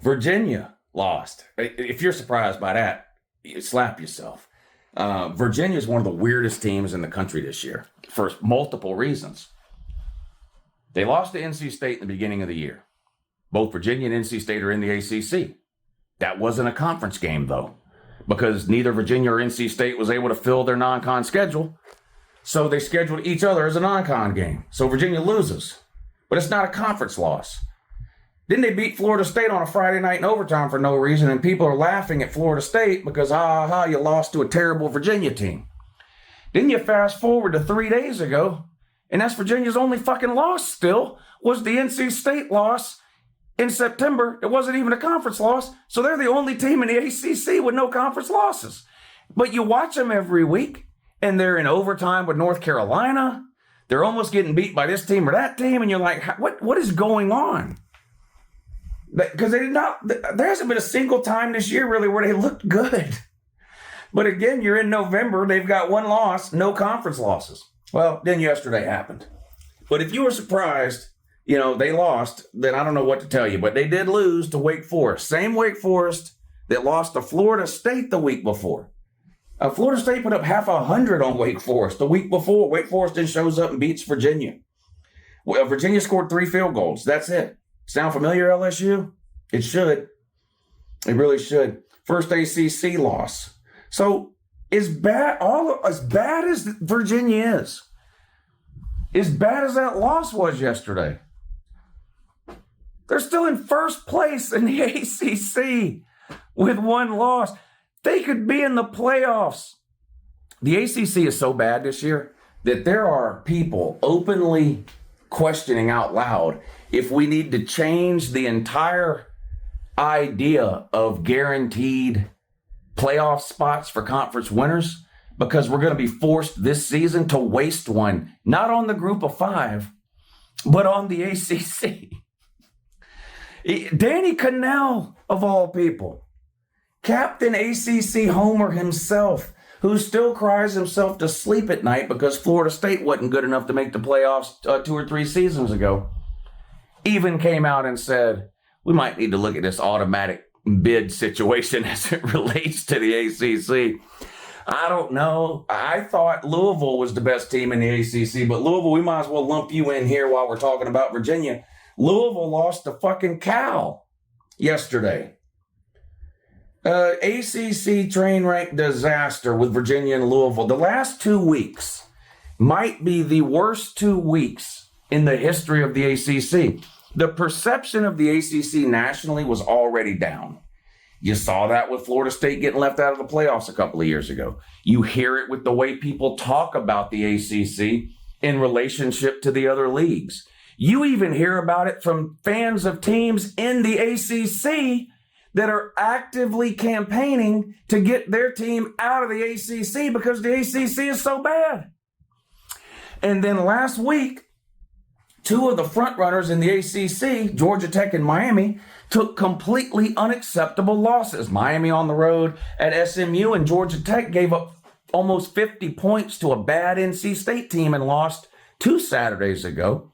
Virginia lost. If you're surprised by that, you slap yourself. Virginia is one of the weirdest teams in the country this year for multiple reasons. They lost to NC State in the beginning of the year. Both Virginia and NC State are in the ACC. That wasn't a conference game, though, because neither Virginia or NC State was able to fill their non-con schedule. So they scheduled each other as a non-con game. So Virginia loses. But it's not a conference loss. Then they beat Florida State on a Friday night in overtime for no reason, and people are laughing at Florida State because, you lost to a terrible Virginia team. Then you fast forward to 3 days ago, and that's Virginia's only fucking loss still, was the NC State loss in September. It wasn't even a conference loss, so they're the only team in the ACC with no conference losses. But you watch them every week, and they're in overtime with North Carolina. They're almost getting beat by this team or that team, and you're like, what is going on? Because there hasn't been a single time this year really where they looked good. But again, you're in November, they've got one loss, no conference losses. Well, then yesterday happened. But if you were surprised, they lost, then I don't know what to tell you. But they did lose to Wake Forest. Same Wake Forest that lost to Florida State the week before. Florida State put up 100 on Wake Forest the week before. Wake Forest then shows up and beats Virginia. Well, Virginia scored 3 field goals. That's it. Sound familiar, LSU? It should. It really should. First ACC loss. So as bad as Virginia is, as bad as that loss was yesterday, they're still in first place in the ACC with one loss. They could be in the playoffs. The ACC is so bad this year that there are people openly questioning out loud if we need to change the entire idea of guaranteed playoff spots for conference winners, because we're going to be forced this season to waste one, not on the group of 5, but on the ACC. Danny Cannell, of all people, Captain ACC Homer himself, who still cries himself to sleep at night because Florida State wasn't good enough to make the playoffs 2 or 3 seasons ago, even came out and said, we might need to look at this automatic bid situation as it relates to the ACC. I don't know. I thought Louisville was the best team in the ACC, but Louisville, we might as well lump you in here while we're talking about Virginia. Louisville lost to fucking Cal yesterday. ACC train wreck disaster with Virginia and Louisville. The last 2 weeks might be the worst 2 weeks in the history of the ACC. The perception of the ACC nationally was already down. You saw that with Florida State getting left out of the playoffs a couple of years ago. You hear it with the way people talk about the ACC in relationship to the other leagues. You even hear about it from fans of teams in the ACC that are actively campaigning to get their team out of the ACC because the ACC is so bad. And then last week, 2 of the front runners in the ACC, Georgia Tech and Miami, took completely unacceptable losses. Miami on the road at SMU, and Georgia Tech gave up almost 50 points to a bad NC State team and lost 2 Saturdays ago.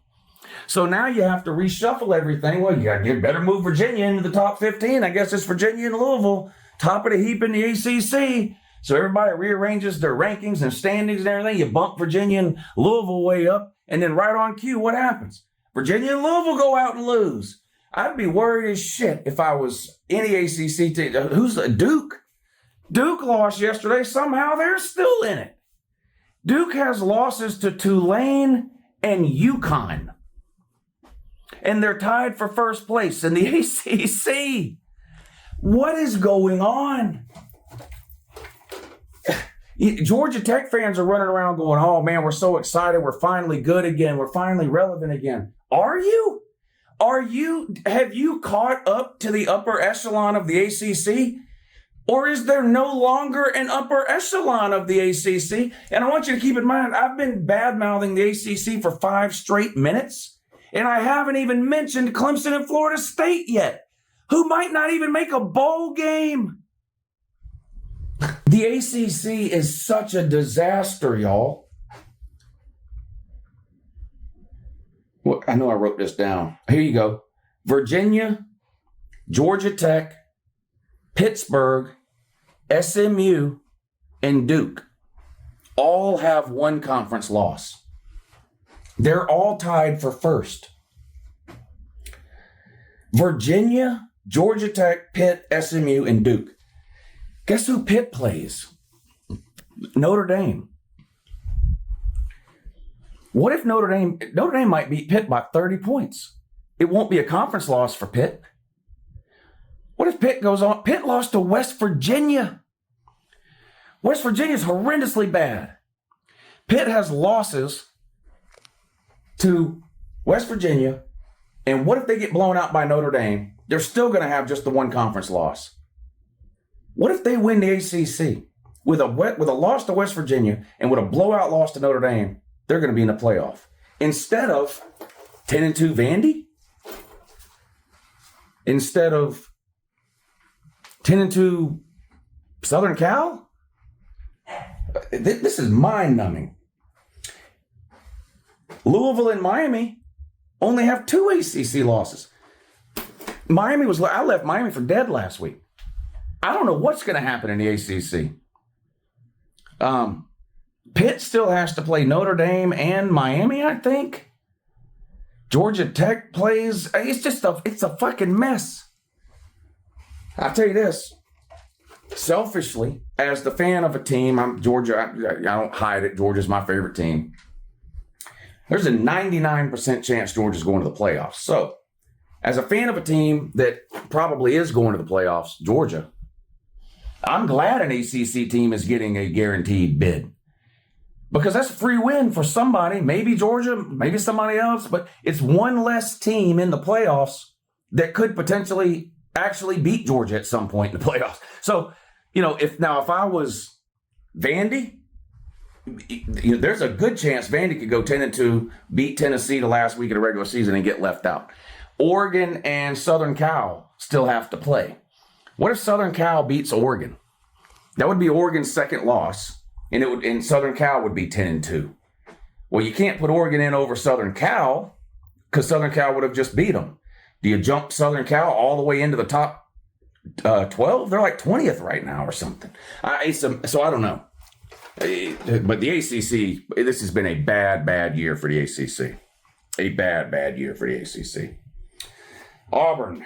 So now you have to reshuffle everything. Well, you better move Virginia into the top 15. I guess it's Virginia and Louisville, top of the heap in the ACC. So everybody rearranges their rankings and standings and everything. You bump Virginia and Louisville way up, and then right on cue, what happens? Virginia and Louisville go out and lose. I'd be worried as shit if I was any ACC team. Who's Duke? Duke lost yesterday. Somehow they're still in it. Duke has losses to Tulane and UConn. And they're tied for first place in the ACC. What is going on? Georgia Tech fans are running around going, oh man, we're so excited. We're finally good again. We're finally relevant again. Are you? Have you caught up to the upper echelon of the ACC? Or is there no longer an upper echelon of the ACC? And I want you to keep in mind, I've been bad-mouthing the ACC for 5 straight minutes. And I haven't even mentioned Clemson and Florida State yet, who might not even make a bowl game. The ACC is such a disaster, y'all. Well, I know I wrote this down. Here you go. Virginia, Georgia Tech, Pittsburgh, SMU, and Duke all have one conference loss. They're all tied for first. Virginia, Georgia Tech, Pitt, SMU, and Duke. Guess who Pitt plays? Notre Dame. What if Notre Dame might beat Pitt by 30 points? It won't be a conference loss for Pitt. What if Pitt goes on? Pitt lost to West Virginia. West Virginia's horrendously bad. Pitt has losses to West Virginia, and what if they get blown out by Notre Dame? They're still going to have just the one conference loss. What if they win the ACC with a loss to West Virginia and with a blowout loss to Notre Dame? They're going to be in the playoff instead of 10-2 Vandy, instead of 10-2 Southern Cal. This is mind-numbing. Louisville and Miami only have 2 ACC losses. I left Miami for dead last week. I don't know what's going to happen in the ACC. Pitt still has to play Notre Dame and Miami, I think. Georgia Tech plays. It's a fucking mess. I'll tell you this. Selfishly, as the fan of a team, I'm Georgia. I don't hide it. Georgia's my favorite team. There's a 99% chance Georgia's going to the playoffs. So, as a fan of a team that probably is going to the playoffs, Georgia, I'm glad an ACC team is getting a guaranteed bid. Because that's a free win for somebody, maybe Georgia, maybe somebody else, but it's one less team in the playoffs that could potentially actually beat Georgia at some point in the playoffs. So, if I was Vandy, there's a good chance Vandy could go 10-2, beat Tennessee the last week of the regular season and get left out. Oregon and Southern Cal still have to play. What if Southern Cal beats Oregon? That would be Oregon's second loss. And Southern Cal would be 10-2. Well, you can't put Oregon in over Southern Cal because Southern Cal would have just beat them. Do you jump Southern Cal all the way into the top 12? They're like 20th right now or something. So I don't know. But the ACC, this has been a bad year for the ACC. A bad year for the ACC. Auburn